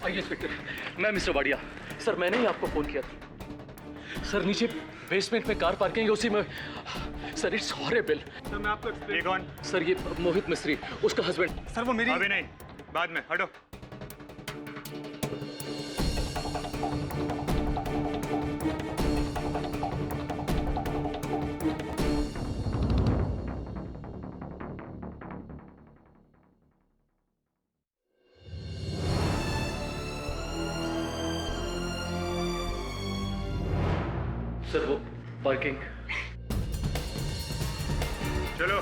आइए इंस्पेक्टर, मैं mister Wadia. Sir मैंने ही आपको फोन किया था। सर नीचे बेसमेंट में कार पार्किंग है, उसी में। Sir it's horrible. सर मैं आपको ये कौन? सर ये मोहित मिस्त्री, उसका हस्बैंड। सर वो मेरी। अभी नहीं, बाद में। हटो। सर वो पार्किंग। चलो।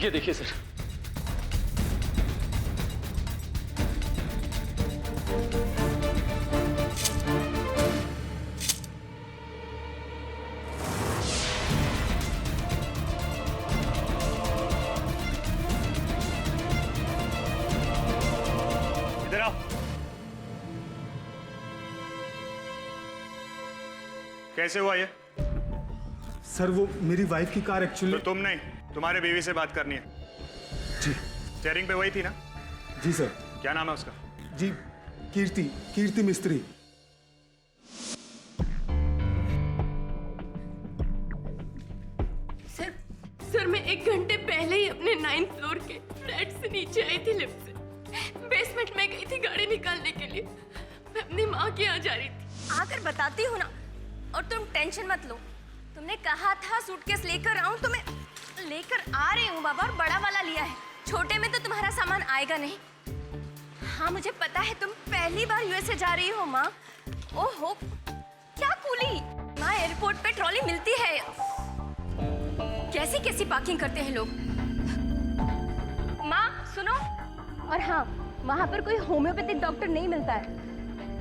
ये देखिए सर। इधर आओ। कैसे हुआ ये? सर वो मेरी वाइफ की कार एक्चुअली। तो तुम नहीं, तुम्हारे बीवी से बात करनी है। जी। स्टीयरिंग पे वही थी ना? जी सर। क्या नाम है उसका? जी कीर्ति मिस्त्री। सर मैं 1 घंटे पहले ही अपने 9th फ्लोर के फ्लैट से नीचे आई थी लिफ्ट से। बेसमेंट में गई थी गाड़ी निकालने के लिए। मैं अपनी माँ के यहाँ जा रही थी। आकर बताती हूँ ना, और तुम टेंशन मत लो। तुमने कहा था सूटकेस लेकर आऊं, तो मैं लेकर आ रही हूँ बाबा, और बड़ा वाला लिया है। छोटे में तो तुम्हारा सामान आएगा नहीं। हाँ मुझे पता है तुम पहली बार यूएसए जा रही हो माँ। ओहो क्या कूली माँ, एयरपोर्ट पे ट्रॉली मिलती है। कैसी कैसी पार्किंग करते हैं लोग। माँ सुनो, और हाँ वहाँ पर कोई होम्योपैथिक डॉक्टर नहीं मिलता है,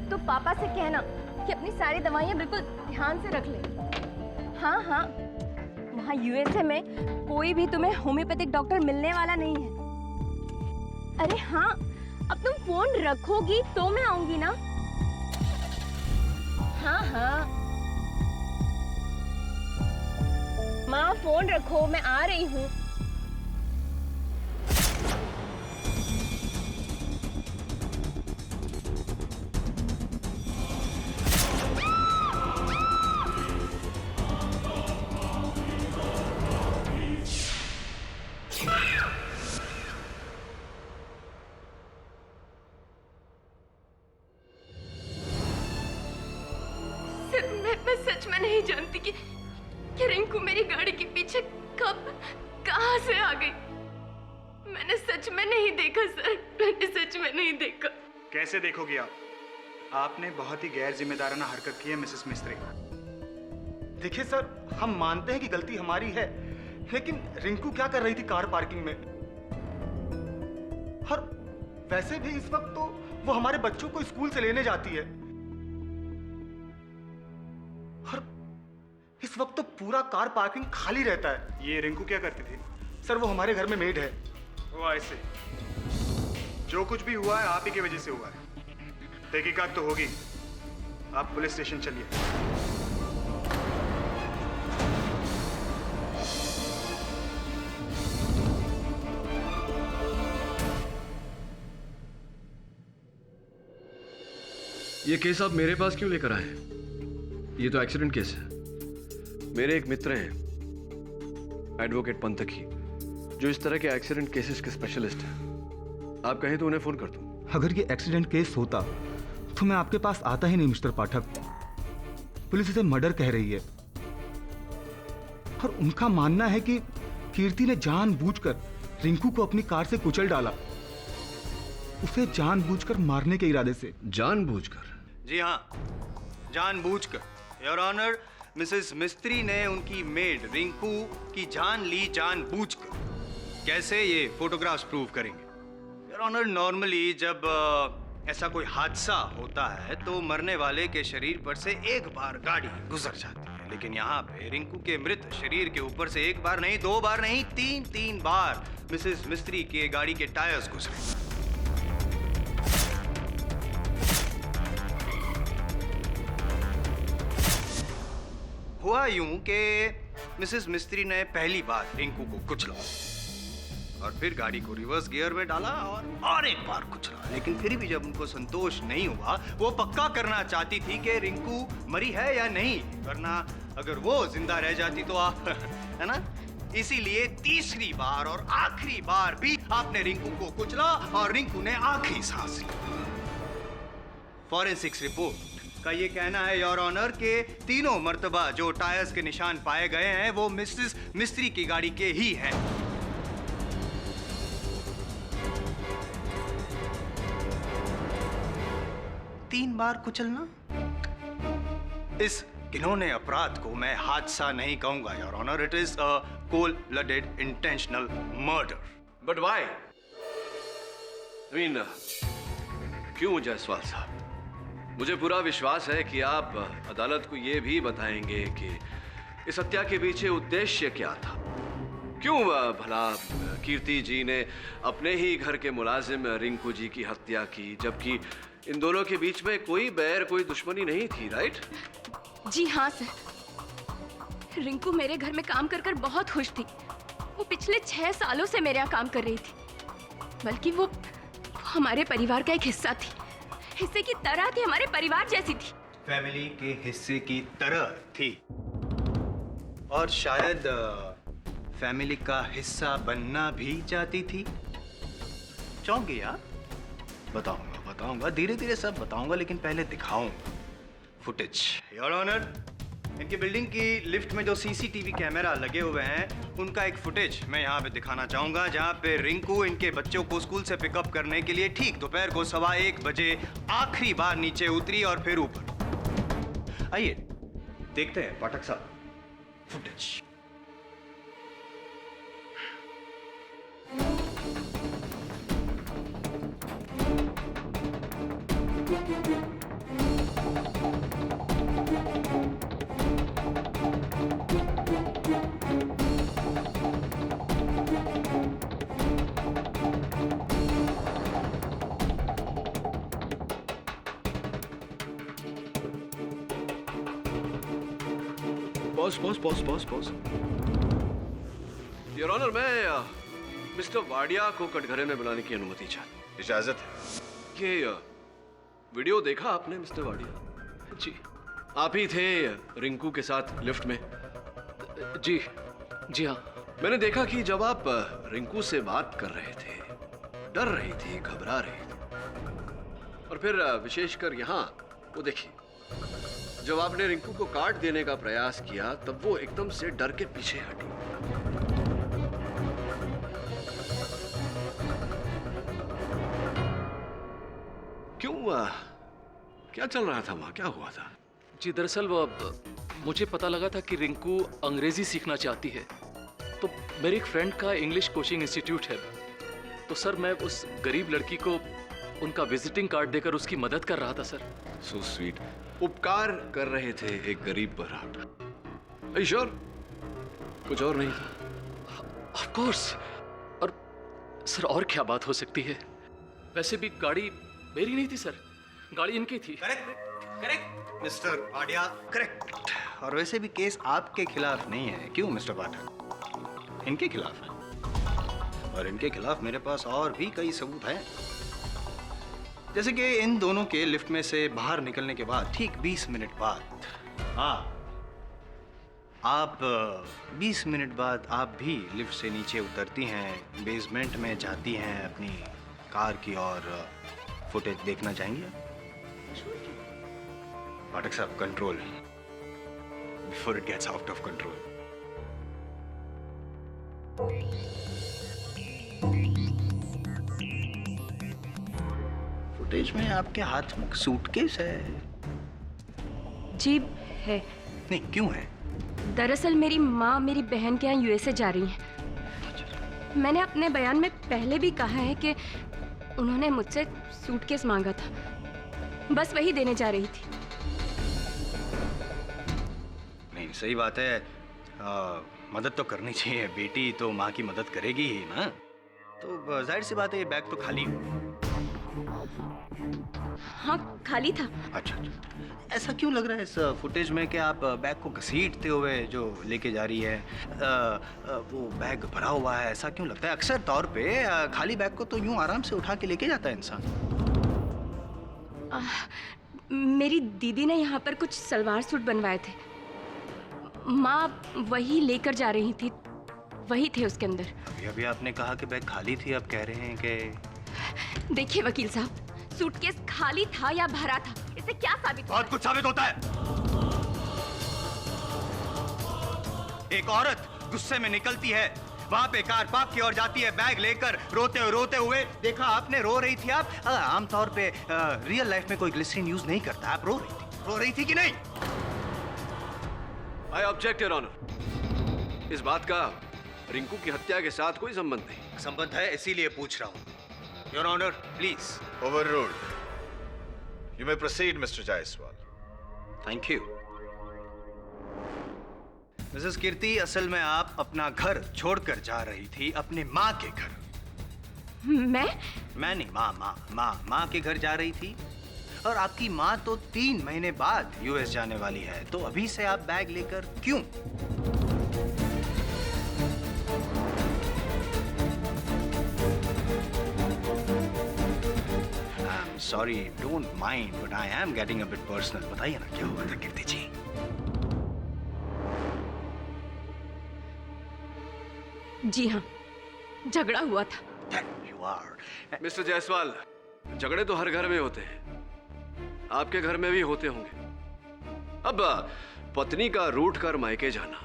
तो पापा से कहना कि अपनी सारी दवाइयाँ बिल्कुल ध्यान से रख ले। हाँ हाँ वहाँ यूएसए में कोई भी तुम्हें होम्योपैथिक डॉक्टर मिलने वाला नहीं है। अरे हाँ अब तुम फोन रखोगी तो मैं आऊंगी ना। हाँ हाँ माँ फोन रखो, मैं आ रही हूँ। मैं सच में नहीं जानती कि रिंकू मेरी गाड़ी के पीछे कब कहाँ से आ गई। मैंने सच में नहीं देखा सर, मैंने सच में नहीं देखा। कैसे देखोगी आप? आपने बहुत ही गैर जिम्मेदाराना हरकत की है मिसेस मिस्त्री। देखिए सर, हम मानते हैं कि गलती हमारी है, लेकिन रिंकू क्या कर रही थी कार पार्किंग में? और वैसे भी इस वक्त तो वो हमारे बच्चों को स्कूल से लेने जाती है, और इस वक्त तो पूरा कार पार्किंग खाली रहता है। ये रिंकू क्या करती थी? सर वो हमारे घर में मेड है। वो ऐसे जो कुछ भी हुआ है आप ही की वजह से हुआ है। तहकीकात तो होगी। आप पुलिस स्टेशन चलिए। ये केस आप मेरे पास क्यों लेकर आए? ये तो एक्सीडेंट केस है। मेरे एक मित्र हैं एडवोकेट पंतकी, जो इस तरह के एक्सीडेंट केसेस के स्पेशलिस्ट हैं। आप कहें तो उन्हें फोन कर दूं। अगर ये एक्सीडेंट केस होता तो मैं आपके पास आता ही नहीं मिस्टर पाठक। पुलिस इसे मर्डर कह रही है, और उनका मानना है कि कीर्ति ने जानबूझकर रिंकू को अपनी कार से कुचल डाला, उसे जानबूझकर मारने के इरादे से। जानबूझकर? जी हाँ, जानबूझकर। योर ऑनर, मिसेस मिस्त्री ने उनकी मेड रिंकू की जान ली जानबूझकर। कैसे? ये फोटोग्राफ्स प्रूव करेंगे। योर ऑनर, नॉर्मली जब ऐसा कोई हादसा होता है तो मरने वाले के शरीर पर से एक बार गाड़ी गुजर जाती है, लेकिन यहाँ पे रिंकू के मृत शरीर के ऊपर से एक बार नहीं, दो बार नहीं, तीन बार मिसेस मिस्त्री के गाड़ी के टायर्स गुजरे। हुआ यूं कि मिसेस मिस्त्री ने पहली बार रिंकू को कुचला और फिर गाड़ी को रिवर्स गियर में डाला और एक बार कुचला, लेकिन फिर भी जब उनको संतोष नहीं हुआ, वो पक्का करना चाहती थी कि रिंकू मरी है या नहीं, वरना अगर वो जिंदा रह जाती तो आप है ना, इसीलिए तीसरी बार और आखिरी बार भी आपने रिंकू को कुचला और रिंकू ने आखिरी सांस ली। फॉरेंसिक्स रिपोर्ट का ये कहना है योर ऑनर के तीनों मर्तबा जो टायर्स के निशान पाए गए हैं वो मिसेस मिस्त्री की गाड़ी के ही हैं। तीन बार कुचलना, इस घिनौने अपराध को मैं हादसा नहीं कहूंगा your honour, it is a cold-blooded intentional murder. But why? क्यों जायसवाल साहब? मुझे पूरा विश्वास है कि आप अदालत को यह भी बताएंगे कि इस हत्या के पीछे उद्देश्य क्या था। क्यों भला कीर्ति जी ने अपने ही घर के मुलाजिम रिंकू जी की हत्या की, जबकि इन दोनों के बीच में कोई बैर, कोई दुश्मनी नहीं थी, राइट? जी हाँ सर, रिंकू मेरे घर में काम कर बहुत खुश थी। वो पिछले 6 सालों से मेरे यहाँ काम कर रही थी, बल्कि वो हमारे परिवार का एक हिस्सा थी, हिस्से की तरह थी, हमारे परिवार जैसी थी। फैमिली के हिस्से की तरह थी और शायद फैमिली का हिस्सा बनना भी चाहती थी। चाहूंगी यार, बताऊंगा धीरे धीरे सब बताऊंगा, लेकिन पहले दिखाऊंगा फुटेज। योर ऑनर, इनकी बिल्डिंग की लिफ्ट में जो सीसीटीवी कैमरा लगे हुए हैं उनका एक फुटेज मैं यहाँ पे दिखाना चाहूंगा, जहाँ पे रिंकू इनके बच्चों को स्कूल से पिकअप करने के लिए ठीक दोपहर को 1:15 बजे आखिरी बार नीचे उतरी और फिर ऊपर। आइए देखते हैं पाठक साहब फुटेज। पॉज। योर ऑनर, मैं मिस्टर वाडिया को कटघरे में बुलाने की अनुमति चाहता। इजाजत है। ये वीडियो देखा आपने मिस्टर वाडिया? जी। आप ही थे रिंकू के साथ लिफ्ट में? जी हाँ। मैंने देखा कि जब आप रिंकू से बात कर रहे थे, डर रही थी, घबरा रही थी, और फिर विशेषकर यहाँ वो देखिए, जब आपने रिंकू को काट देने का प्रयास किया तब वो एकदम से डर के पीछे हटी। क्यों? क्या चल रहा था वहां? क्या हुआ था? जी दरअसल वो मुझे पता लगा था कि रिंकू अंग्रेजी सीखना चाहती है, तो मेरे एक फ्रेंड का इंग्लिश कोचिंग इंस्टीट्यूट है, तो सर मैं उस गरीब लड़की को उनका विजिटिंग कार्ड देकर उसकी मदद कर रहा था सर। So sweet. उपकार कर रहे थे एक गरीब पर आप। श्योर? कुछ और नहीं था? Of course. और सर और क्या बात हो सकती है? वैसे भी गाड़ी मेरी नहीं थी सर, गाड़ी इनकी थी। Correct mister Wadia, correct. और वैसे भी केस आपके खिलाफ नहीं है, क्यों मिस्टर पाठक? इनके खिलाफ है, और इनके खिलाफ मेरे पास और भी कई सबूत हैं। जैसे कि इन दोनों के लिफ्ट में से बाहर निकलने के बाद ठीक 20 मिनट बाद आप 20 मिनट बाद आप भी लिफ्ट से नीचे उतरती हैं, बेसमेंट में जाती हैं अपनी कार की, और फुटेज देखना चाहेंगे? पाठक साहब, control before it gets out of control. Footage में आपके हाथ में सूटकेस है। जी है। नहीं, क्यों है? दरअसल मेरी माँ मेरी बहन के यहाँ यूएसए जा रही हैं। मैंने अपने बयान में पहले भी कहा है कि उन्होंने मुझसे सूटकेस मांगा था, बस वही देने जा रही थी। नहीं, नहीं, सही बात है। मदद तो करनी चाहिए, बेटी तो माँ की मदद करेगी ही ना। तो जाहिर सी बात है ये बैग तो खाली हो। हाँ खाली था। अच्छा अच्छा, ऐसा क्यों लग रहा है इस फुटेज में कि आप बैग को घसीटते हुए जो लेके जा रही है, वो बैग भरा हुआ है, ऐसा क्यों लगता है? अक्सर तौर पे खाली बैग को तो यूं आराम से उठा के लेके जाता है इंसान। मेरी दीदी ने यहाँ पर कुछ सलवार सूट बनवाए थे, माँ वही लेकर जा रही थी, वही थे उसके अंदर। अभी अभी आपने कहा कि बैग खाली थी, अब कह रहे हैं कि... देखिए वकील साहब, सूटकेस खाली था या भरा था, इससे क्या साबित होता है? बहुत कुछ साबित होता है। एक औरत गुस्से में निकलती है, वहां पे कार पार्क की ओर जाती है, बैग लेकर रोते हुए देखा आपने, रो रही थी आप। आमतौर पे रियल लाइफ में कोई ग्लिसरीन यूज नहीं करता, आप रो रही थी कि नहीं? I object your honour. इस बात का रिंकू की हत्या के साथ कोई संबंध नहीं। संबंध है, इसीलिए पूछ रहा हूं। Your honour please. Overruled. You may proceed, Mr. Jaiswal. Thank you. Mrs Kirti, असल में आप अपना घर छोड़कर जा रही थी अपने माँ के घर। मैं नहीं, माँ के घर जा रही थी। और आपकी माँ तो 3 महीने बाद यूएस जाने वाली है, तो अभी से आप बैग लेकर क्यों? Sorry, don't mind, but I am getting a bit personal. बताइए ना क्या हुआ था कीर्ति जी? जी हाँ, झगड़ा हुआ था। You are. मिस्टर जायसवाल, झगड़े तो हर घर में होते हैं, आपके घर में भी होते होंगे। अब पत्नी का रूठ कर मायके जाना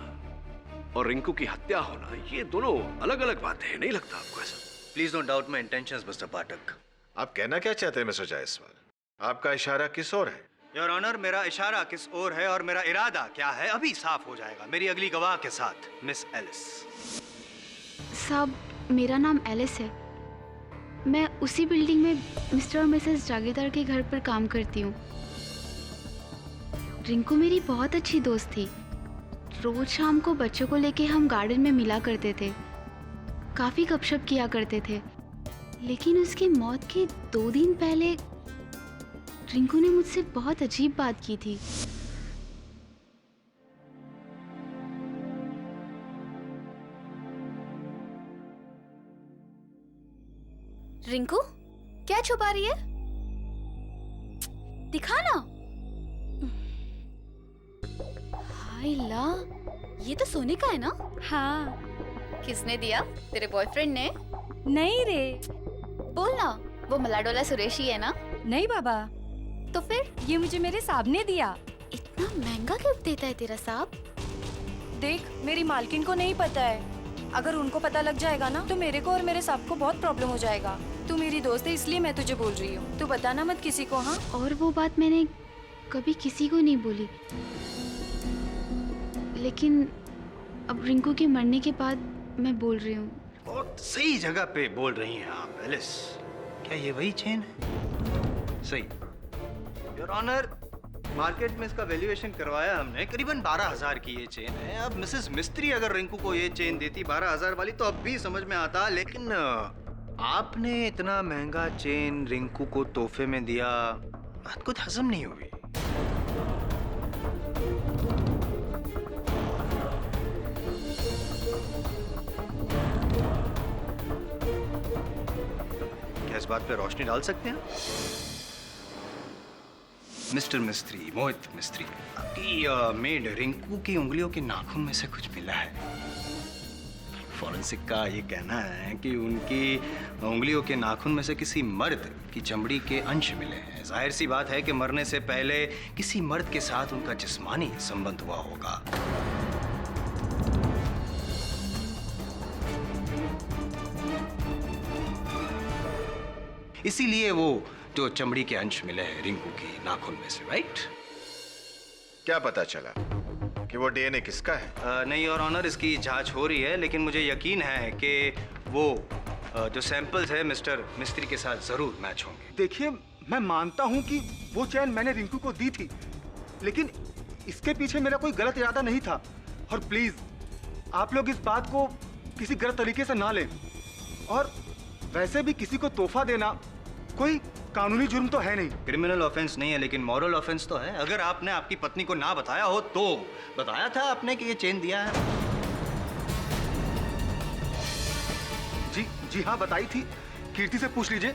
और रिंकू की हत्या होना, ये दोनों अलग अलग बातें हैं, नहीं लगता आपको ऐसा? Please don't doubt my intentions mister Pathak. आप कहना क्या चाहते हैं मिस्टर जायसवाल? आपका इशारा किस ओर है? योर ऑनर, मेरा इशारा किस ओर है और मेरा इरादा क्या है अभी साफ हो जाएगा मेरी अगली गवाह के साथ, मिस एलिस। साहब, मेरा नाम एलिस है। मैं उसी बिल्डिंग में मिस्टर और मिसेस जागीरदार के घर पर काम करती हूँ। रिंकू मेरी बहुत अच्छी दोस्त थी। रोज शाम को बच्चों को लेके हम गार्डन में मिला करते थे, काफ़ी गपशप किया करते थे। लेकिन उसकी मौत के 2 दिन पहले रिंकू ने मुझसे बहुत अजीब बात की थी। रिंकू, क्या छुपा रही है? दिखा ना। हाय ला, ये तो सोने का है ना? हाँ। किसने दिया? तेरे बॉयफ्रेंड ने? नहीं रे। बोल ना, वो मलाडोला सुरेश ही है ना? नहीं बाबा, तो फिर ये मुझे मेरे साहब ने दिया। इतना महंगा गिफ्ट देता है तेरा साहब? देख, मेरी मालकिन को नहीं पता है। अगर उनको पता लग जाएगा ना, तो मेरे को और मेरे साहब को बहुत प्रॉब्लम हो जाएगा। तू मेरी दोस्त है, इसलिए मैं तुझे बोल रही हूँ। तू बताना मत किसी को, हाँ? और वो बात मैंने कभी किसी को नहीं बोली। लेकिन अब रिंकू के मरने के बाद मैं बोल रही हूँ। बहुत सही जगह पे बोल रही हैं आप एलिस। क्या ये वही चेन है? सही। योर ऑनर, मार्केट में इसका वैल्यूएशन करवाया हमने, करीबन 12,000 की ये चेन है। अब मिसेस मिस्त्री अगर रिंकू को ये चेन देती 12,000 वाली, तो अब भी समझ में आता। लेकिन आपने इतना महंगा चेन रिंकू को तोहफे में दिया, बात कुछ हजम नहीं हुई। क्या इस बात पे रोशनी डाल सकते हैं मिस्टर मिस्त्री, मोहित मिस्त्री? आपकी मेड रिंकू की उंगलियों के नाखून में से कुछ मिला है। फॉरेंसिक का ये कहना है कि उनकी उंगलियों के नाखून में से किसी मर्द की चमड़ी के अंश मिले हैं। जाहिर सी बात है कि मरने से पहले किसी मर्द के साथ उनका जिस्मानी संबंध हुआ होगा। इसीलिए वो जो चमड़ी के अंश मिले हैं रिंकू की नाखून में से, राइट? क्या पता चला कि वो डीएनए किसका है? नहीं और ऑनर, इसकी जांच हो रही है, लेकिन मुझे यकीन है कि वो जो सैंपल्स है मिस्टर मिस्त्री के साथ जरूर मैच होंगे। देखिए, मैं मानता हूं कि वो चैन मैंने रिंकू को दी थी, लेकिन इसके पीछे मेरा कोई गलत इरादा नहीं था। और प्लीज आप लोग इस बात को किसी गलत तरीके से ना लें। और वैसे भी किसी को तोहफा देना कोई कानूनी जुर्म तो है नहीं। क्रिमिनल ऑफेंस नहीं है, लेकिन मॉरल ऑफेंस तो है। अगर आपने आपकी पत्नी को ना बताया हो तो बताया था आपने कि ये चेन दिया है? जी हाँ, बताई थी। कीर्ति से पूछ लीजिए।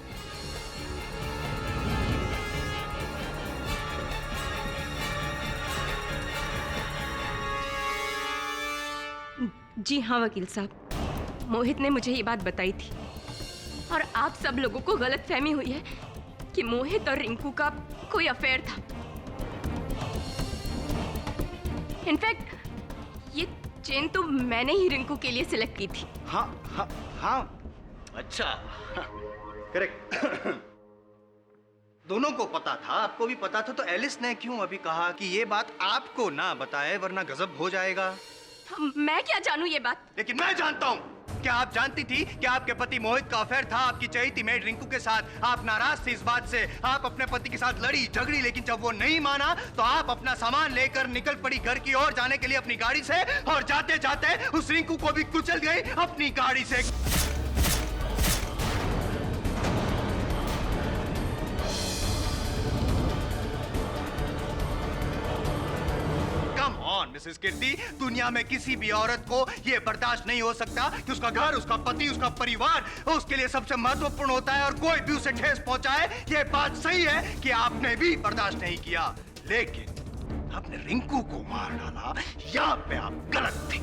जी हाँ वकील साहब, मोहित ने मुझे ये बात बताई थी और आप सब लोगों को गलतफहमी हुई है कि मोहित और रिंकू का कोई अफेयर था। इनफैक्ट ये चेन तो मैंने ही रिंकू के लिए सिलेक्ट की थी। हाँ। अच्छा, करेक्ट। दोनों को पता था, आपको भी पता था, तो एलिस ने क्यों अभी कहा कि ये बात आपको ना बताए वरना गजब हो जाएगा? मैं क्या जानूं ये बात? लेकिन मैं जानता हूँ। क्या आप जानती थी कि आपके पति मोहित का अफेयर था आपकी चहेती मेड रिंकू के साथ? आप नाराज थी इस बात से, आप अपने पति के साथ लड़ी झगड़ी, लेकिन जब वो नहीं माना तो आप अपना सामान लेकर निकल पड़ी घर की ओर जाने के लिए अपनी गाड़ी से, और जाते जाते उस रिंकू को भी कुचल गई अपनी गाड़ी से। मिसेस कीर्ति, दुनिया में किसी भी औरत को यह बर्दाश्त नहीं हो सकता कि उसका घर, उसका पति, उसका परिवार उसके लिए सबसे महत्वपूर्ण होता है और कोई भी उसे ठेस पहुंचाए। यह बात सही है कि आपने भी बर्दाश्त नहीं किया, लेकिन आपने रिंकू को मार डाला। यहाँ पे आप गलत थे।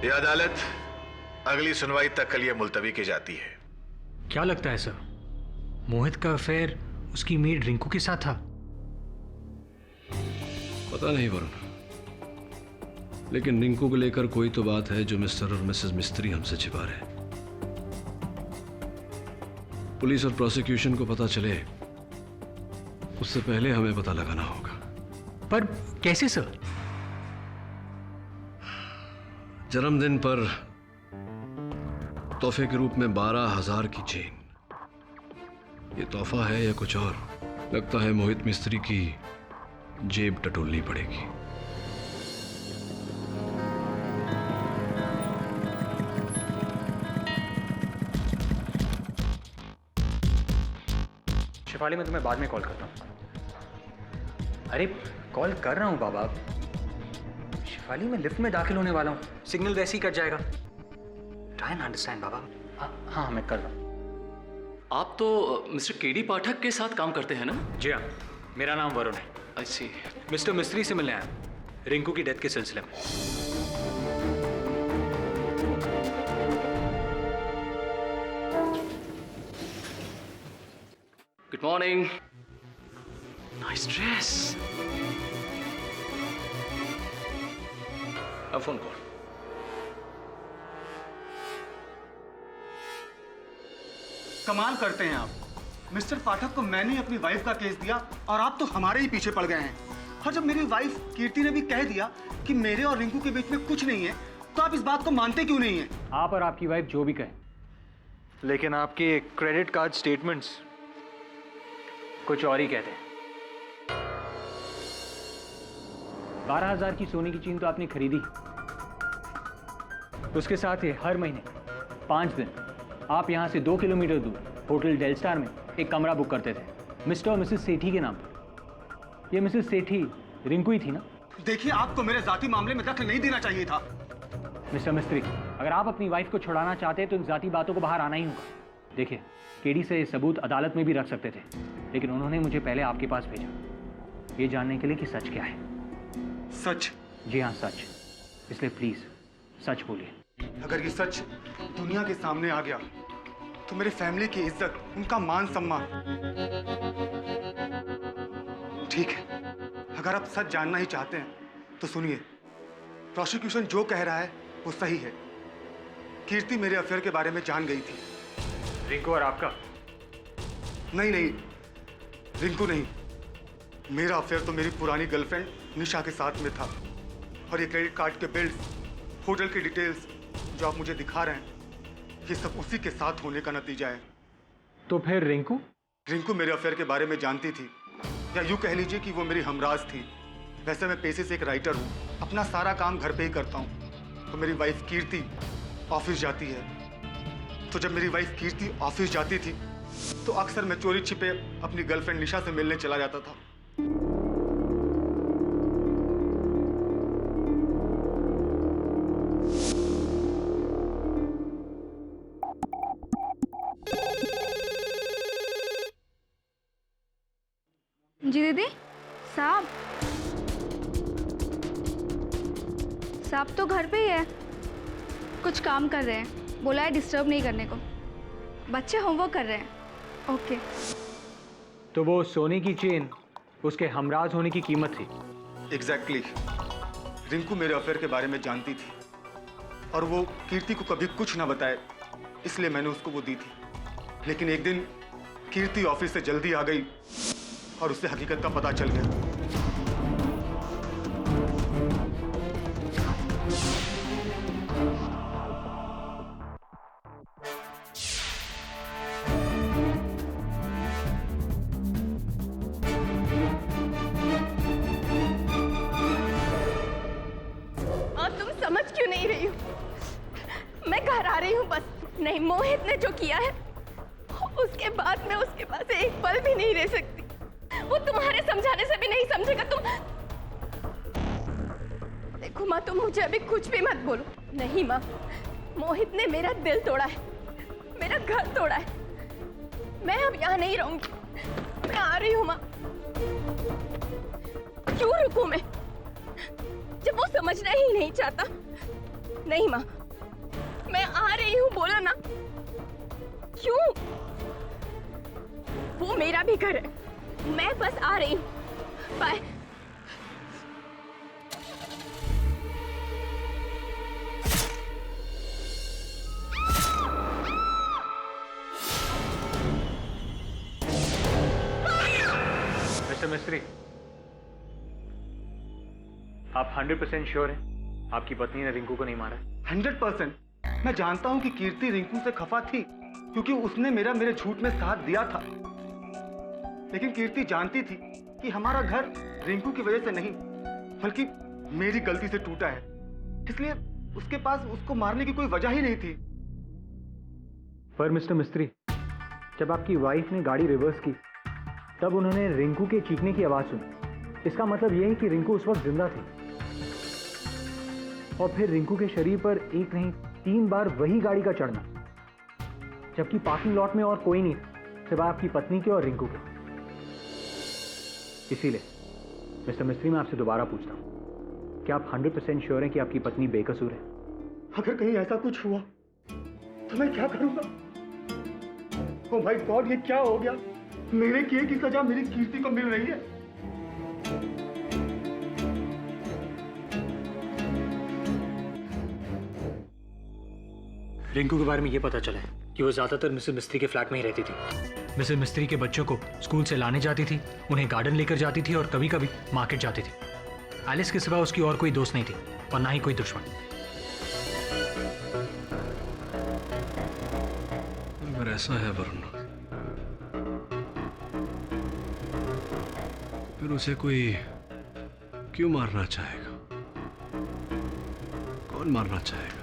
यह अदालत अगली सुनवाई तक के लिए मुलतवी की जाती है। क्या लगता है सर, मोहित का अफेयर उसकी मेड रिंकू के साथ था? पता नहीं वरुण, लेकिन रिंकू को लेकर कोई तो बात है जो मिस्टर और मिसेस मिस्त्री हमसे छिपा रहे हैं। पुलिस और प्रोसिक्यूशन को पता चले उससे पहले हमें पता लगाना होगा। पर कैसे सर? जन्मदिन पर तोहफे के रूप में 12,000 की चेन, ये तोहफा है या कुछ और? लगता है मोहित मिस्त्री की जेब टटोलनी पड़ेगी। शिफाली, मैं तुम्हें बाद में कॉल करता हूँ। अरे कॉल कर रहा हूँ बाबा। शिफाली, मैं लिफ्ट में दाखिल होने वाला हूँ, सिग्नल वैसे ही कट जाएगा। ट्राई एंड अंडरस्टैंड बाबा। हाँ, मैं कर रहा हूँ। आप तो मिस्टर केडी पाठक के साथ काम करते हैं ना? जी हाँ, मेरा नाम वरुण है। अच्छी। मिस्टर मिस्त्री से मिलने आया रिंकू की डेथ के सिलसिले में। Good morning. Nice dress. अब फोन कॉल। कमाल करते हैं आप। मिस्टर पाठक को मैंने अपनी वाइफ का केस दिया और आप तो हमारे ही पीछे पड़ गए हैं। और जब मेरी वाइफ कीर्ति ने भी कह दिया कि मेरे और रिंकू के बीच में कुछ नहीं है, तो आप इस बात को मानते क्यों नहीं हैं? आप और आपकी वाइफ जो भी कहें, लेकिन आपके क्रेडिट कार्ड स्टेटमेंट्स कुछ और ही कहते हैं। 12,000 की सोने की चेन तो आपने खरीदी, उसके साथ ही हर महीने 5 दिन आप यहाँ से 2 किलोमीटर दूर होटल डेल स्टार में एक कमरा बुक करते थे मिस्टर और मिसेस सेठी के नाम पर। ये मिसेस सेठी रिंकू ही थी ना? देखिए, आपको मेरे जाती मामले में दखल नहीं देना चाहिए था। मिस्टर मिस्त्री, अगर आप अपनी वाइफ को छुड़ाना चाहते हैं तो इन जाती बातों को बाहर आना ही होगा। देखिए, केडी से सबूत अदालत में भी रख सकते थे, लेकिन उन्होंने मुझे पहले आपके पास भेजा ये जानने के लिए कि सच क्या है। सच? जी हाँ, सच। इसलिए प्लीज सच बोलिए। अगर ये सच दुनिया के सामने आ गया तो मेरी फैमिली की इज्जत, उनका मान सम्मान। ठीक है, अगर आप सच जानना ही चाहते हैं तो सुनिए, प्रोसिक्यूशन जो कह रहा है वो सही है। कीर्ति मेरे अफेयर के बारे में जान गई थी। रिंकू और आपका? नहीं, रिंकू नहीं। मेरा अफेयर तो मेरी पुरानी गर्लफ्रेंड निशा के साथ में था। और ये क्रेडिट कार्ड के बिल्स, होटल की डिटेल्स जो आप मुझे दिखा रहे हैं, ये सब उसी के साथ होने का नतीजा है। तो फिर रिंकू? रिंकू मेरे अफेयर के बारे में जानती थी, या यूं कह लीजिए कि वो मेरी हमराज थी। वैसे मैं पेशे से एक राइटर हूँ, अपना सारा काम घर पे ही करता हूँ। तो मेरी वाइफ कीर्ति ऑफिस जाती है, तो जब मेरी वाइफ कीर्ति ऑफिस जाती थी तो अक्सर मैं चोरी छिपे अपनी गर्लफ्रेंड निशा से मिलने चला जाता था। जी दीदी, साहब तो घर पे ही है, कुछ काम कर रहे हैं, बोला है डिस्टर्ब नहीं करने को। बच्चे होमवर्क कर रहे हैं। ओके। तो वो सोने की चेन उसके हमराज होने की कीमत थी। एग्जैक्टली। रिंकू मेरे अफेयर के बारे में जानती थी और वो कीर्ति को कभी कुछ ना बताए, इसलिए मैंने उसको वो दी थी। लेकिन एक दिन कीर्ति ऑफिस से जल्दी आ गई और उससे हकीकत का पता चल गया। समझ क्यों नहीं रही हूँ? मैं घर आ रही हूँ बस। नहीं, मोहित ने जो किया है उसके बाद मैं उसके पास एक पल भी नहीं रह सकती। वो तुम्हारे समझाने से भी नहीं समझेगा। तुम देखो माँ, तुम मुझे अभी कुछ भी मत बोलो। नहीं माँ, मोहित ने मेरा दिल तोड़ा है, मेरा घर तोड़ा है। मैं अब यहाँ नहीं रहूंगी। मैं आ रही हूँ माँ। क्यों रुकूं मैं जब वो समझना ही नहीं चाहता? नहीं माँ, मैं आ रही हूँ, बोला ना। क्यों? वो मेरा भी घर है, मैं बस आ रही हूँ। बाय। मिस्टर मिस्त्री, आप 100% श्योर हैं आपकी पत्नी ने रिंकू को नहीं मारा? 100%। मैं जानता हूं कि कीर्ति रिंकू से खफा थी क्योंकि उसने मेरे झूठ में साथ दिया था। लेकिन कीर्ति जानती थी कि हमारा घर रिंकू की वजह से नहीं बल्कि मेरी गलती से टूटा है, इसलिए उसके पास उसको मारने की कोई वजह ही नहीं थी। पर मिस्टर मिस्त्री, जब आपकी वाइफ ने गाड़ी रिवर्स की तब उन्होंने रिंकू के चीखने की आवाज सुनी। इसका मतलब यह है कि रिंकू उस वक्त जिंदा थी और फिर रिंकू के शरीर पर एक नहीं 3 बार वही गाड़ी का चढ़ना, जबकि पार्किंग लॉट में और कोई नहीं सिवाय आपकी पत्नी के और रिंकू के। इसीलिए मिस्टर मिस्त्री, मैं आपसे दोबारा पूछता हूं, क्या आप 100% श्योर हैं कि आपकी पत्नी बेकसूर है? अगर कहीं ऐसा कुछ हुआ तो मैं क्या करूंगा? ओह माय गॉड, ये क्या हो गया? मेरे किए की सजा मेरी कीर्ति को मिल रही है। रिंकू के बारे में यह पता चला है कि वो ज्यादातर मिसेस मिस्त्री के फ्लैट में ही रहती थी। मिसेस मिस्त्री के बच्चों को स्कूल से लाने जाती थी, उन्हें गार्डन लेकर जाती थी और कभी कभी मार्केट जाती थी। एलिस के सिवा उसकी और कोई दोस्त नहीं थी और ना ही कोई दुश्मन। अगर ऐसा है वरुण, फिर उसे कोई क्यों मारना चाहेगा? कौन मारना चाहेगा?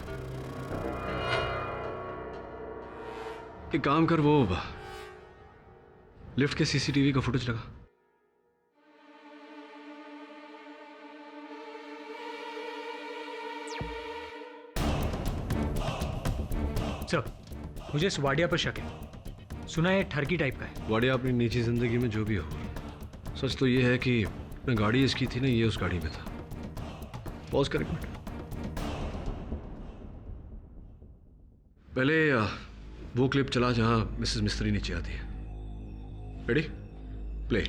एक काम कर, वो लिफ्ट के सीसीटीवी का फुटेज लगा। सर, मुझे इस वाडिया पर शक है। सुना है ठरकी टाइप का है। वाडिया अपनी निजी जिंदगी में जो भी हो, सच तो ये है कि मैं गाड़ी इसकी थी ना, ये उस गाड़ी में था। पॉज कर एक मिनट। पहले वो क्लिप चला जहां मिसेस मिस्त्री नीचे आती है। Ready? Play.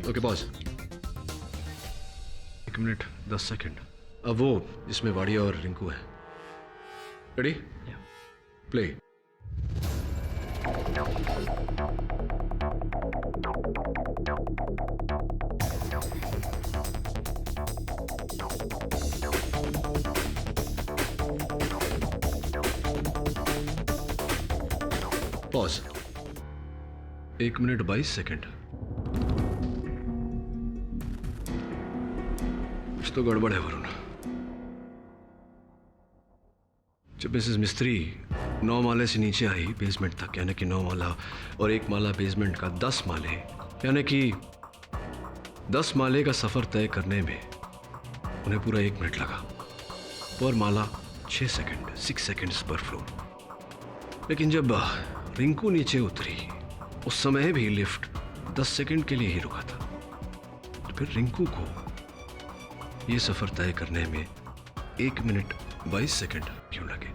Okay, pause. 1 minute 10 second. अब वो जिसमें वाडिया और रिंकू है। Ready? Play. Pause. 1 minute 22 second. कुछ तो गड़बड़ है वरुण। जब मिसेस मिस्त्री 9 माले से नीचे आई बेसमेंट तक, यानी कि 9 माला और 1 माला बेसमेंट का 10 माले, यानी कि 10 माले का सफर तय करने में उन्हें पूरा 1 मिनट लगा। पर माला 6 सेकंड, 6 सेकंड्स पर फ्लोर। लेकिन जब रिंकू नीचे उतरी उस समय भी लिफ्ट 10 सेकंड के लिए ही रुका था। तो फिर रिंकू को यह सफर तय करने में 1 मिनट 22 सेकंड क्यों लगे?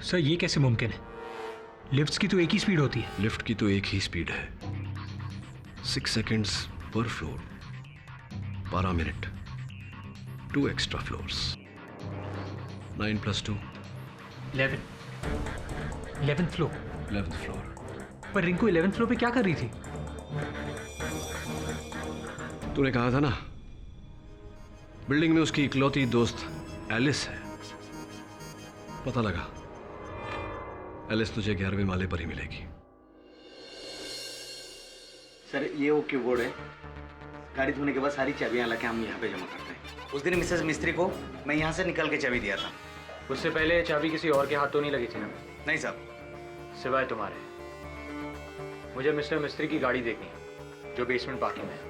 सर ये कैसे मुमकिन है? लिफ्ट्स की तो एक ही स्पीड होती है। लिफ्ट की तो एक ही स्पीड है, 6 सेकंड्स पर floor, 12 minute, 2 extra floors, 9 + 2 11th floor. 11th floor. पर रिंकू 11th फ्लोर पे क्या कर रही थी? तूने कहा था ना बिल्डिंग में उसकी इकलौती दोस्त एलिस है। पता लगा एलिस तुझे 11वें माले पर ही मिलेगी। सर ये ओके बोर्ड है। गाड़ी धोने के बाद सारी चाबियां लाके हम यहाँ पे जमा करते हैं। उस दिन मिसेस मिस्त्री को मैं यहाँ से निकल के चाबी दिया था। उससे पहले चाबी किसी और के हाथ तो नहीं लगी थी ना? नहीं साहब। सिवाय तुम्हारे। मुझे मिस्टर मिस्त्री की गाड़ी देखनी है जो बेसमेंट पार्किंग में है।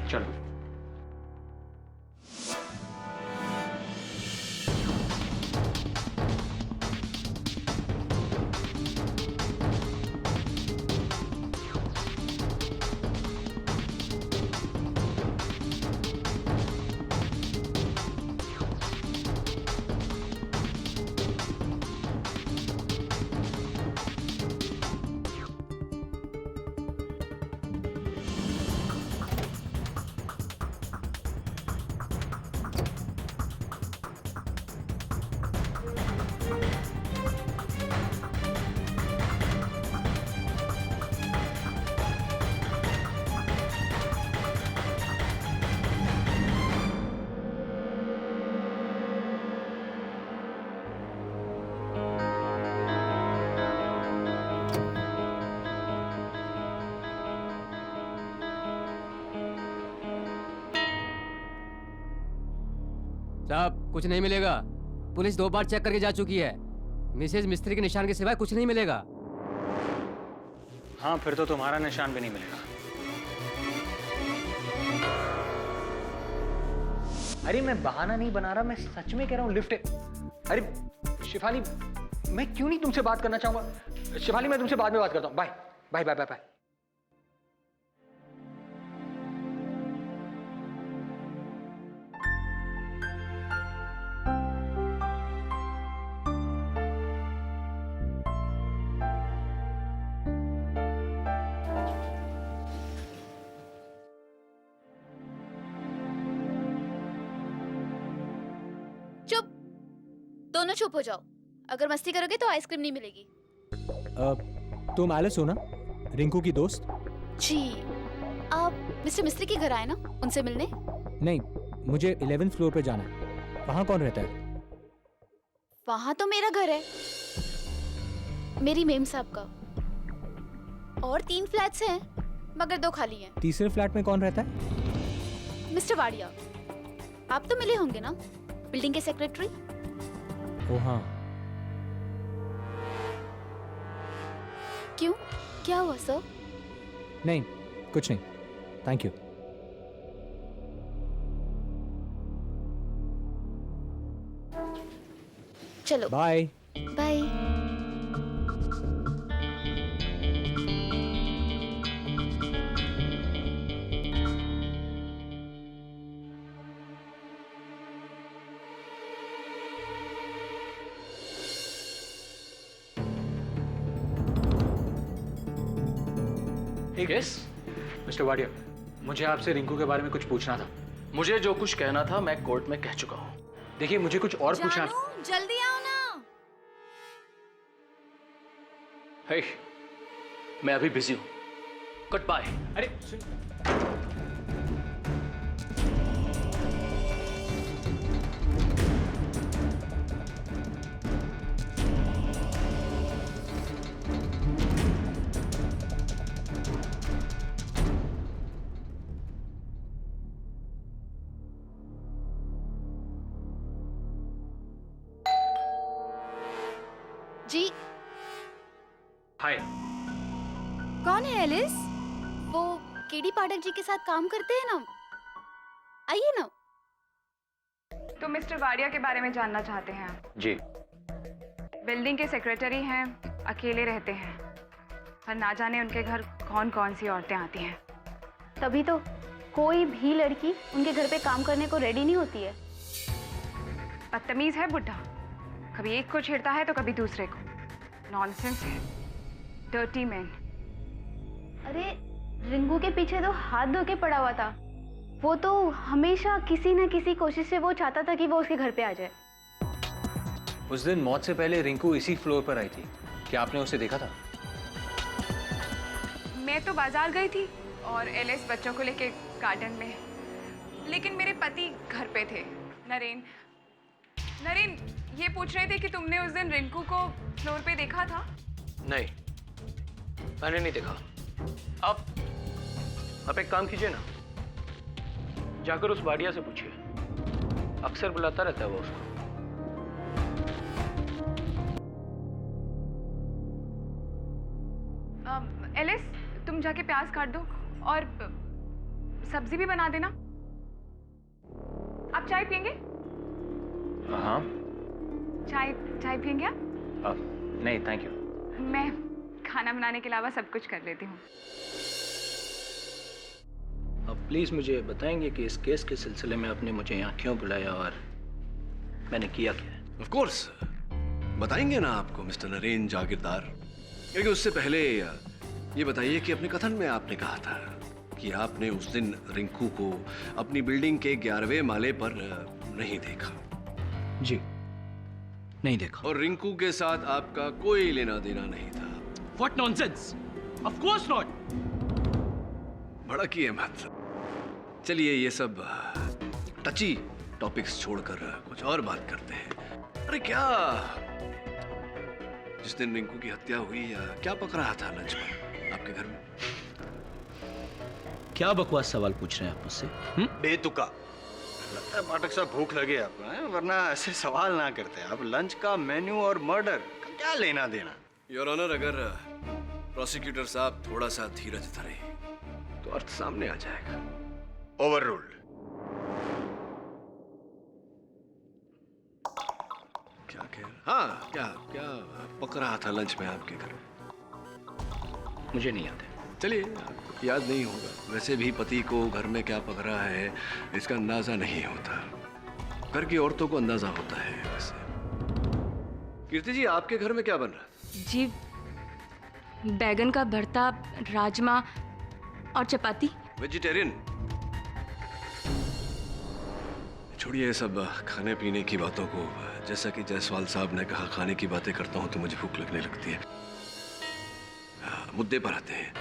चलो। साहब कुछ नहीं मिलेगा। पुलिस 2 बार चेक करके जा चुकी है। मिसेज मिस्त्री के निशान के सिवाय कुछ नहीं मिलेगा। हाँ फिर तो तुम्हारा निशान भी नहीं मिलेगा। अरे मैं बहाना नहीं बना रहा, मैं सच में कह रहा हूँ लिफ्ट। अरे शिफाली मैं क्यों नहीं तुमसे बात करना चाहूंगा। शिफाली मैं तुमसे बाद में बात करता हूँ। Bye bye bye bye bye. चुप, दोनों चुप हो जाओ। अगर मस्ती करोगे तो आइसक्रीम नहीं मिलेगी। तुम एलिस हो ना, रिंकू की दोस्त? जी, आप मिस्टर मिस्त्री के घर आए ना उनसे मिलने? नहीं, मुझे 11th फ्लोर पे जाना है। वहाँ कौन रहता है? वहाँ तो मेरा घर है, मेरी मेम साहब का। और 3 फ्लैट्स हैं मगर 2 खाली हैं। तीसरे फ्लैट में कौन रहता है? मिस्टर वाडिया। आप तो मिले होंगे ना, बिल्डिंग के सेक्रेटरी। ओ हाँ। क्यों, क्या हुआ सर? नहीं कुछ नहीं, थैंक यू। चलो bye bye. Yes mister Wadia, मुझे आपसे रिंकू के बारे में कुछ पूछना था। मुझे जो कुछ कहना था मैं कोर्ट में कह चुका हूँ। देखिए मुझे कुछ और पूछना। जल्दी आओ ना। हे, मैं अभी बिजी हूँ। Good bye. अरे हाय। कौन है एलिस? वो केडी पाठक जी के साथ काम करते हैं ना? आइए ना। तो मिस्टर वाडिया के बारे में जानना चाहते हैं आप? जी। बिल्डिंग के सेक्रेटरी हैं, अकेले रहते हैं, पर ना जाने उनके घर कौन कौन सी औरतें आती हैं। तभी तो कोई भी लड़की उनके घर पे काम करने को रेडी नहीं होती है। बदतमीज है बुढ़ा, कभी एक को छेड़ता है तो कभी दूसरे को। नॉनसेंस है, डर्टी मैन। अरे रिंकू के पीछे तो हाथ धो के पड़ा हुआ था। वो तो हमेशा किसी न किसी कोशिश से वो चाहता था कि वो उसके घर पे आ जाए। उस दिन मौत से पहले रिंकू इसी फ्लोर पर आई थी, क्या आपने उसे देखा था? मैं तो बाजार गई थी और एलिस बच्चों को लेके गार्डन में, लेकिन मेरे पति घर पे थे। नरेन ये पूछ रहे थे कि तुमने उस दिन रिंकू को फ्लोर पे देखा था? नहीं, मैंने नहीं देखा। आप एक काम कीजिए ना, जाकर उस वाडिया से पूछिए, अक्सर बुलाता रहता है वो उसको। एलिस तुम जाके प्याज काट दो और सब्जी भी बना देना। आप चाय पियेंगे? हाँ। चाय पियेंगे आप? नहीं थैंक यू। मैं खाना बनाने के अलावा सब कुछ कर लेती हूँ। अब प्लीज मुझे बताएंगे कि इस केस के सिलसिले में आपने मुझे यहाँ क्यों बुलाया और मैंने किया क्या? ऑफ कोर्स बताएंगे ना आपको मिस्टर नरेन जागीरदार। लेकिन उससे पहले ये बताइए कि अपने कथन में आपने कहा था कि आपने उस दिन रिंकू को अपनी बिल्डिंग के 11वें माले पर नहीं देखा। जी, नहीं देखा। और रिंकू के साथ आपका कोई लेना देना नहीं था। What nonsense? Of course not. भड़किए मत। चलिए ये सब टची टॉपिक्स छोड़कर कुछ और बात करते हैं। अरे क्या जिस दिन रिंकू की हत्या हुई क्या पक रहा था लंच में आपके घर में? क्या बकवास सवाल पूछ रहे हैं आप मुझसे? बेतुका लगता है पाठक साहब, भूख लगे आपको हैं? वरना ऐसे सवाल ना करते। आप लंच का मेन्यू और मर्डर का क्या लेना देना? योर ऑनर, अगर प्रोसिक्यूटर साहब थोड़ा सा धीरज धरे तो अर्थ सामने आ जाएगा। Over ruled. क्या कह रहा? हाँ, क्या क्या पक रहा था लंच में आपके घर? मुझे नहीं याद है। चलिए, याद नहीं होगा। वैसे भी पति को घर में क्या पक रहा है इसका अंदाजा नहीं होता, घर की औरतों को अंदाजा होता है। वैसे कीर्ति जी, आपके घर में क्या बन रहा है? जी, बैगन का भरता, राजमा और चपाती। वेजिटेरियन? छोड़िए ये सब खाने पीने की बातों को। जैसा कि जायसवाल साहब ने कहा, खाने की बातें करता हूं तो मुझे भूख लगने लगती है। मुद्दे पर आते हैं।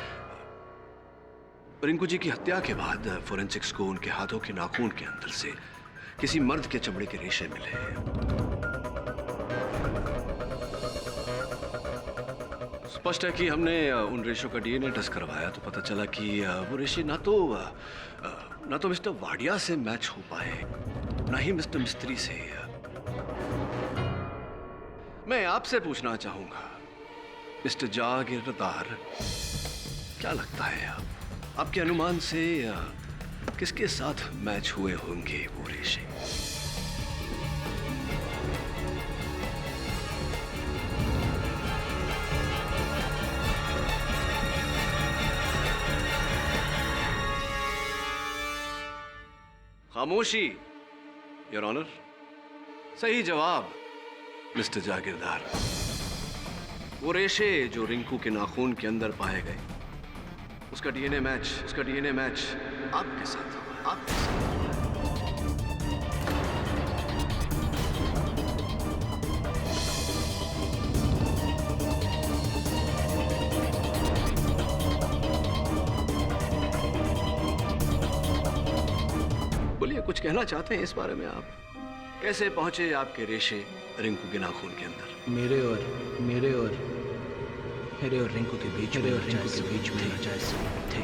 रिंकू जी की हत्या के बाद फोरेंसिक्स को उनके हाथों के नाखून के अंदर से किसी मर्द के चमड़े के रेशे मिले। स्पष्ट है कि हमने उन रेशों का डीएनए टेस्ट करवाया तो पता चला कि वो रेशे ना तो मिस्टर वाडिया से मैच हो पाए, ना ही मिस्टर मिस्त्री से। मैं आपसे पूछना चाहूंगा मिस्टर जागीरदार, क्या लगता है आपके अनुमान से किसके साथ मैच हुए होंगे वो रेशे? खामोशी, योर ऑनर। सही जवाब मिस्टर जागीरदार। वो रेशे जो रिंकू के नाखून के अंदर पाए गए, उसका डीएनए मैच आपके साथ हुआ, आपके साथ। बोलिए, कुछ कहना चाहते हैं इस बारे में आप? कैसे पहुंचे आपके रेशे रिंकू के नाखून के अंदर? मेरे और रिंकू के बीच में नाजायज थे।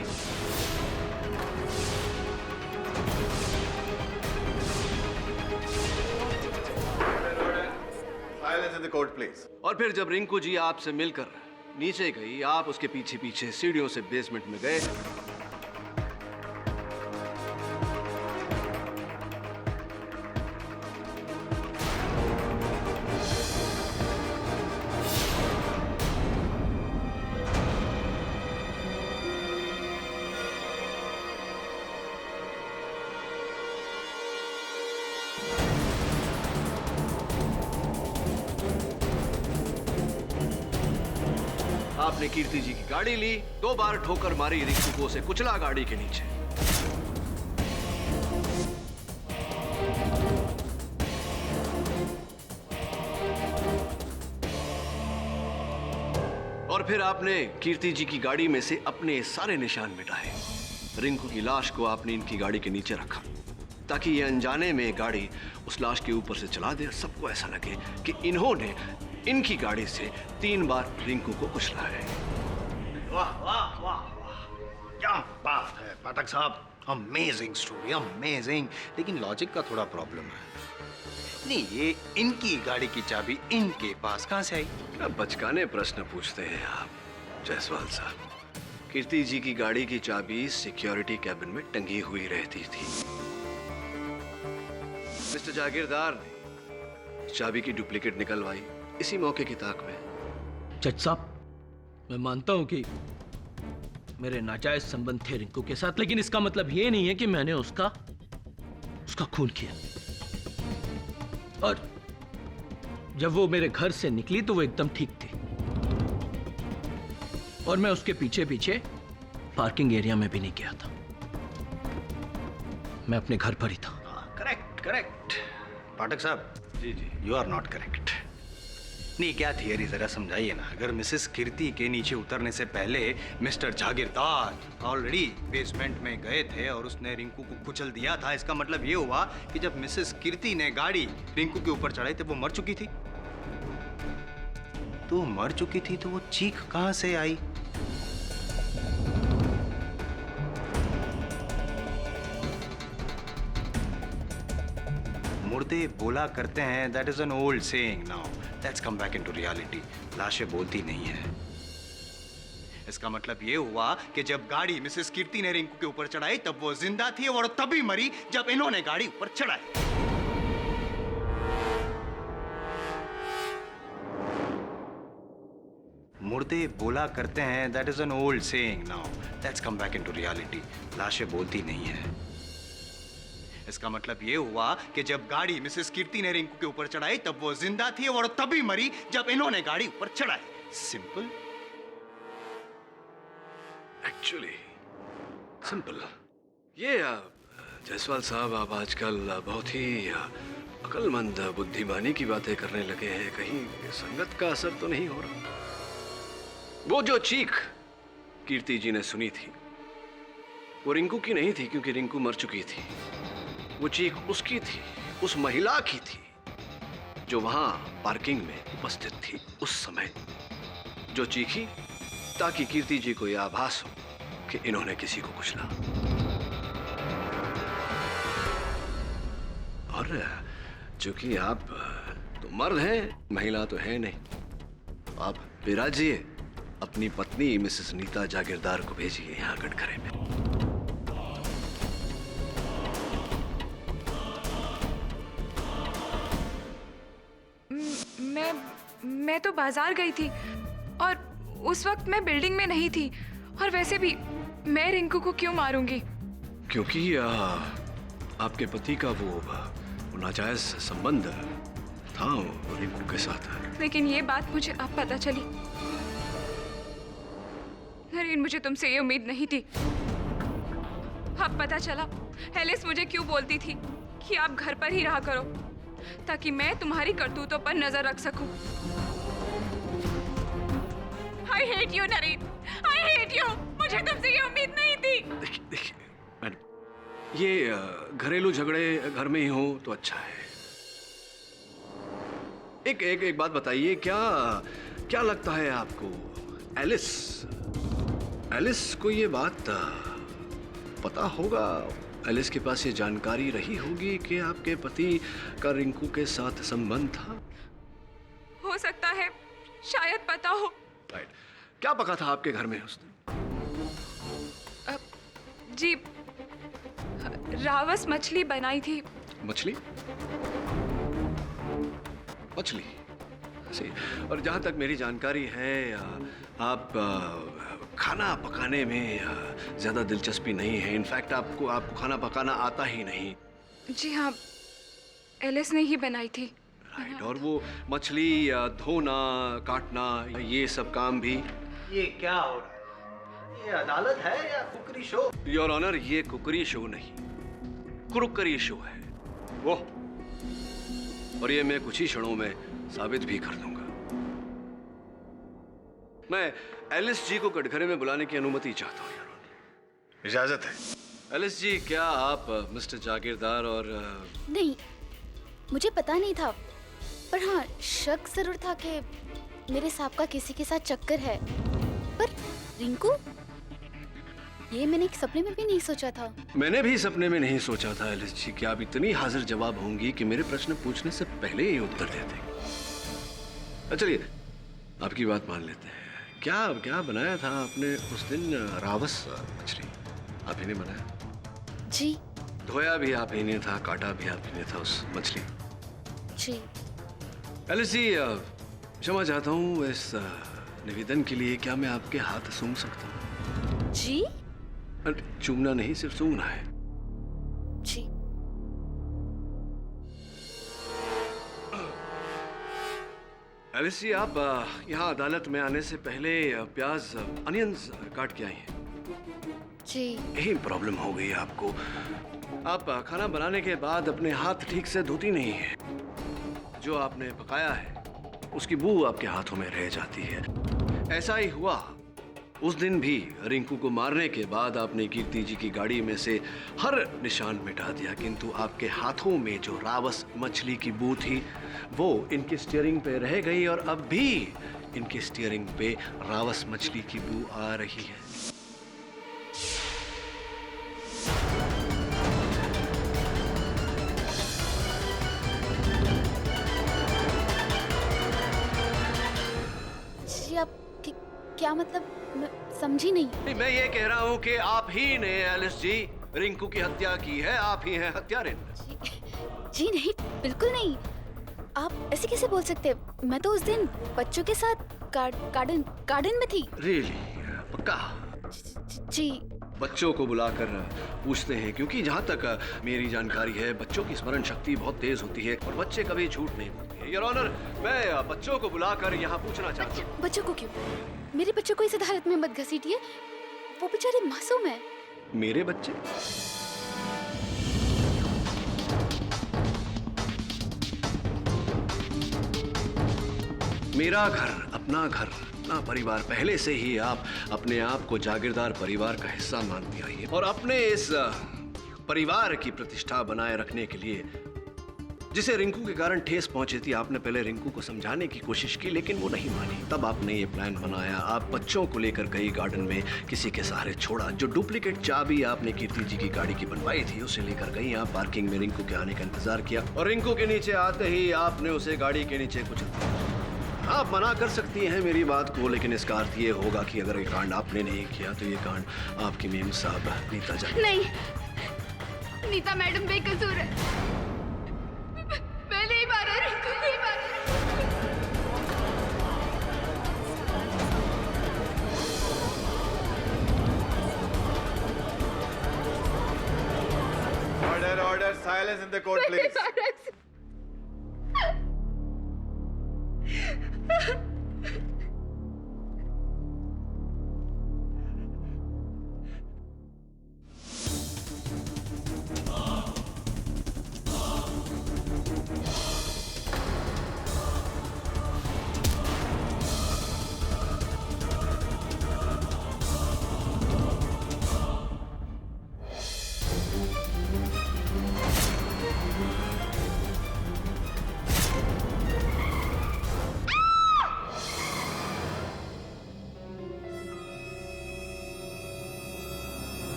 Silence in the court, please. और फिर जब रिंकू जी आपसे मिलकर नीचे गई, आप उसके पीछे पीछे सीढ़ियों से बेसमेंट में गए। आपने कीर्ति जी की गाड़ी ली, 2 बार ठोकर मारी, रिंकू को उसे कुचला गाड़ी के नीचे। और फिर आपने कीर्ति जी की गाड़ी में से अपने सारे निशान मिटाए। रिंकू की लाश को आपने इनकी गाड़ी के नीचे रखा ताकि ये अनजाने में गाड़ी उस लाश के ऊपर से चला दे और सबको ऐसा लगे कि इन्होंने इनकी गाड़ी से 3 बार रिंकू को कुचला है। वाह वाह वाह वाह, क्या बात है पाठक साहब, अमेजिंग स्टोरी, अमेजिंग। लेकिन लॉजिक का थोड़ा प्रॉब्लम है। नहीं, ये इनकी गाड़ी की चाबी इनके पास कहां से आई? क्या बचकाने प्रश्न पूछते हैं आप जायसवाल साहब। कीर्ति जी की गाड़ी की चाबी सिक्योरिटी कैबिन में टंगी हुई रहती थी। मिस्टर जागीरदार ने चाबी की डुप्लीकेट निकलवाई इसी मौके की ताक में। जज साहब, मैं मानता हूं कि मेरे नाजायज संबंध थे रिंकू के साथ, लेकिन इसका मतलब ये नहीं है कि मैंने उसका खून किया। और जब वो मेरे घर से निकली तो वो एकदम ठीक थी, और मैं उसके पीछे पीछे पार्किंग एरिया में भी नहीं गया था। मैं अपने घर पर ही था। करेक्ट करेक्ट पाठक साहब, जी जी, यू आर नॉट करेक्ट। नहीं, क्या थियरी जरा समझाइए ना। अगर मिसेस कीर्ति के नीचे उतरने से पहले मिस्टर जागीरदार ऑलरेडी बेसमेंट में गए थे और उसने रिंकू को कुचल दिया था, इसका मतलब ये हुआ कि जब मिसेस कीर्ति ने गाड़ी रिंकू के ऊपर चढ़ाई तब वो मर चुकी थी। तो मर चुकी थी तो वो चीख कहां से आई? मुर्दे बोला करते हैं, that is an old saying. Now let's come back into reality. लाशें बोलती नहीं है। इसका मतलब ये हुआ कि जब गाड़ी मिसेस कीर्ति ने रिंकू के ऊपर चढ़ाई तब वो जिंदा थी और तभी मरी जब इन्होंने गाड़ी ऊपर चढ़ाई। मुर्दे बोला करते हैं, that is an old saying. Now let's come back into reality. लाशें बोलती नहीं है। इसका मतलब ये हुआ कि जब गाड़ी मिसेस कीर्ति ने रिंकू के ऊपर चढ़ाई तब वो जिंदा थी और तभी मरी जब इन्होंने गाड़ी ऊपर चढ़ाई। सिंपल। Actually simple. ये जायसवाल साहब, आप आजकल बहुत ही अक्लमंद बुद्धिमानी की बातें करने लगे हैं। कहीं संगत का असर तो नहीं हो रहा? वो जो चीख कीर्ति जी ने सुनी थी वो रिंकू की नहीं थी, क्योंकि रिंकू मर चुकी थी। वो चीख उसकी थी, उस महिला की थी जो वहां पार्किंग में उपस्थित थी उस समय, जो चीखी ताकि कीर्ति जी को यह आभास हो कि इन्होंने किसी को कुचला। और चूंकि आप तो मर्द हैं, महिला तो है नहीं, आप विराजिए अपनी पत्नी मिसेस नीता जागीरदार को भेजिए यहाँ कटघरे में। मैं तो बाजार गई थी और उस वक्त मैं बिल्डिंग में नहीं थी। और वैसे भी मैं रिंकू को क्यों मारूंगी? क्योंकि आपके पति का वो नाजायज संबंध था रिंकू के साथ। लेकिन ये बात मुझे अब पता चली। नरेन, मुझे तुमसे ये उम्मीद नहीं थी। अब पता चला एलिस मुझे क्यों बोलती थी कि आप घर पर ही रहा करो ताकि मैं तुम्हारी करतूतों पर नजर रख सकूं। I hate you, Naren. I hate you। मुझे तुमसे ये उम्मीद नहीं थी। देखिए मैडम, ये घरेलू झगड़े घर में ही हो तो अच्छा है। एक बात बताइए, क्या लगता है आपको, एलिस को ये बात पता होगा? एलिस के पास ये जानकारी रही होगी कि आपके पति का रिंकू के साथ संबंध था? हो सकता है, शायद पता हो। राइट। क्या पका था आपके घर में उस दिन? जी रावस मछली बनाई थी। मछली? मछली सही। और जहां तक मेरी जानकारी है आप खाना पकाने में ज्यादा दिलचस्पी नहीं है। इनफैक्ट आपको खाना पकाना आता ही नहीं। जी हाँ, एलिस ने ही बनाई थी। राइट। और वो मछली धोना, काटना, ये सब काम भी? ये क्या हो रहा है? ये अदालत है या कुकरी शो? योर ऑनर, ये कुकरी शो नहीं, क्रुकरी शो है वो। और ये मैं कुछ ही क्षणों में साबित भी कर दूंगा। मैं एलिस जी को कटघरे में बुलाने की अनुमति चाहता हूँ, योर ऑनर। इजाजत है। एलिस जी, क्या आप मिस्टर जागीरदार और नहीं, मुझे पता नहीं था, पर हाँ शक जरूर था कि मेरे साहब का किसी के साथ चक्कर है। पर रिंकू, ये मैंने एक सपने में भी नहीं सोचा था। मैंने भी सपने में नहीं सोचा था एलिस जी कि आप इतनी हाजिर जवाब होंगी कि मेरे प्रश्न पूछने से पहले ही उत्तर दे देंगे। चलिए आपकी बात मान लेते हैं। क्या बनाया था आपने उस दिन? रावस मछली आप ही ने बनाया? जी। धोया भी आप ही ने था, काटा भी आप ही ने था उस मछली? जी। एलिस जी, क्षमा चाहता हूँ इस निवेदन के लिए। क्या मैं आपके हाथ सूंघ सकता हूँ? जी? चूमना नहीं, सिर्फ सूंघना है। जी। एलिस जी, आप यहाँ अदालत में आने से पहले प्याज, अनियंस काट के आई हैं। जी। यही प्रॉब्लम हो गई आपको। आप खाना बनाने के बाद अपने हाथ ठीक से धोती नहीं है। जो आपने पकाया है उसकी बू आपके हाथों में रह जाती है। ऐसा ही हुआ उस दिन भी। रिंकू को मारने के बाद आपने कीर्ति जी की गाड़ी में से हर निशान मिटा दिया, किंतु आपके हाथों में जो रावस मछली की बू थी वो इनके स्टीयरिंग पे रह गई, और अब भी इनके स्टीयरिंग पे रावस मछली की बू आ रही है। जी, आप क्या मतलब? मैं समझी नहीं। मैं ये कह रहा हूँ कि आप ही ने एलिस जी रिंकू की हत्या की है। आप ही हैं हत्यारिन। जी नहीं, बिल्कुल नहीं। आप ऐसे कैसे बोल सकते? मैं तो उस दिन बच्चों के साथ गार्डन में थी। रियली? पक्का? जी। बच्चों को बुलाकर पूछते हैं, क्योंकि जहाँ तक मेरी जानकारी है बच्चों की स्मरण शक्ति बहुत तेज होती है और बच्चे कभी झूठ नहीं बोलते हैं। योर ऑनर, मैं बच्चों को बुलाकर यहाँ पूछना चाहता हूँ। बच्चों को क्यों? मेरे बच्चों को इस अदालत में मत घसीटिए, वो बेचारे मासूम है। मेरे बच्चे? मेरा घर, अपना घर, अपना परिवार। पहले से ही आप अपने आप को जागीरदार परिवार का हिस्सा मानती आई हैं, और अपने इस परिवार की प्रतिष्ठा बनाए रखने के लिए जिसे रिंकू के कारण ठेस पहुंची थी, आपने पहले रिंकू को समझाने की कोशिश की, लेकिन वो नहीं मानी। तब आपने ये प्लान बनाया। आप बच्चों को लेकर गई गार्डन में, किसी के सहारे छोड़ा। जो डुप्लीकेट चाबी आपने कीर्ति जी की गाड़ी की बनवाई थी उसे लेकर गई आप पार्किंग में। रिंकू के आने का इंतजार किया, और रिंकू के नीचे आते ही आपने उसे गाड़ी के नीचे कुचल दिया। आप मना कर सकती हैं मेरी बात को, लेकिन इसका अर्थ ये होगा कि अगर ये कांड आपने नहीं किया तो ये कांड आपकी मेम साहब नीता जाए। नहीं, नीता मैडम बेकसूर है। मैं नहीं मारा रिंकू, नहीं मारा। Order, silence in the court, please.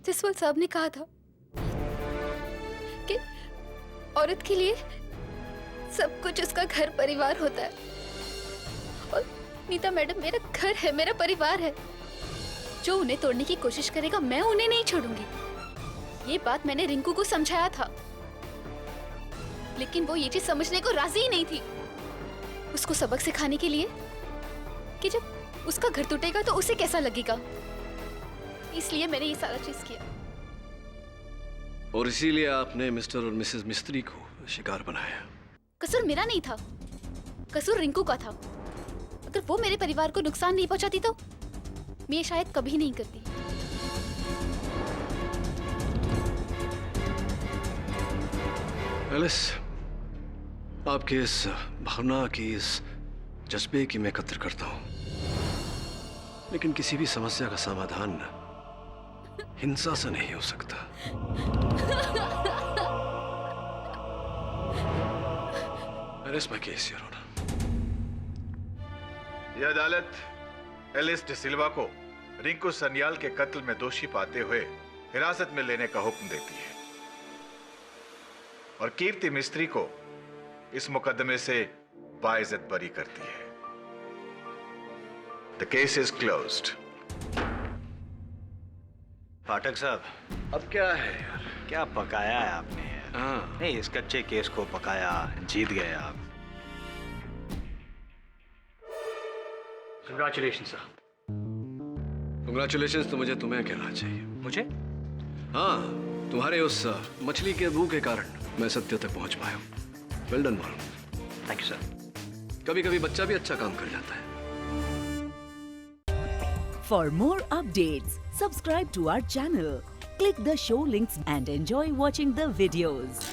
Jaswal साहब ने कहा था कि औरत के लिए सब कुछ उसका घर परिवार होता है, और नीता मैडम मेरा घर है, मेरा परिवार है। जो उन्हें तोड़ने की कोशिश करेगा मैं उन्हें नहीं छोड़ूंगी। ये बात मैंने रिंकू को समझाया था, लेकिन वो ये चीज समझने को राजी ही नहीं थी। उसको सबक सिखाने के लिए कि जब उसका घर टूटेगा तो उसे कैसा लगेगा, इसलिए मैंने ये सारा चीज किया। और इसीलिए आपने मिस्टर और मिसेस मिस्त्री को शिकार बनाया। कसूर मेरा नहीं था, कसूर रिंकू का था। अगर वो मेरे परिवार को नुकसान नहीं पहुंचाती तो मैं शायद कभी नहीं करती। एलिस, आपके इस भावना की, इस जज्बे की मैं कद्र करता हूं, लेकिन किसी भी समस्या का समाधान हिंसा से नहीं हो सकता। Alice, my case, Your Honor. यह अदालत एलिस डिसिल्वा को रिंकू सन्याल के कत्ल में दोषी पाते हुए हिरासत में लेने का हुक्म देती है और कीर्ति मिस्त्री को इस मुकदमे से बाइज्जत बरी करती है। The case is closed. Pathak साहब, अब क्या है यार? क्या पकाया है आपने यार? हाँ। नहीं, इस कच्चे केस को पकाया, जीत गए आप। Congratulation sir. कंग्रेचुलेशंस तो मुझे तुम्हें कहना चाहिए। मुझे? हाँ, तुम्हारे उस मछली के मुंह के कारण मैं सत्य तक पहुंच पाया हूं। वेल डन मालूम। Thank you sir. कभी कभी बच्चा भी अच्छा काम कर जाता है। For more updates, subscribe to our channel, click the show links and enjoy watching the videos.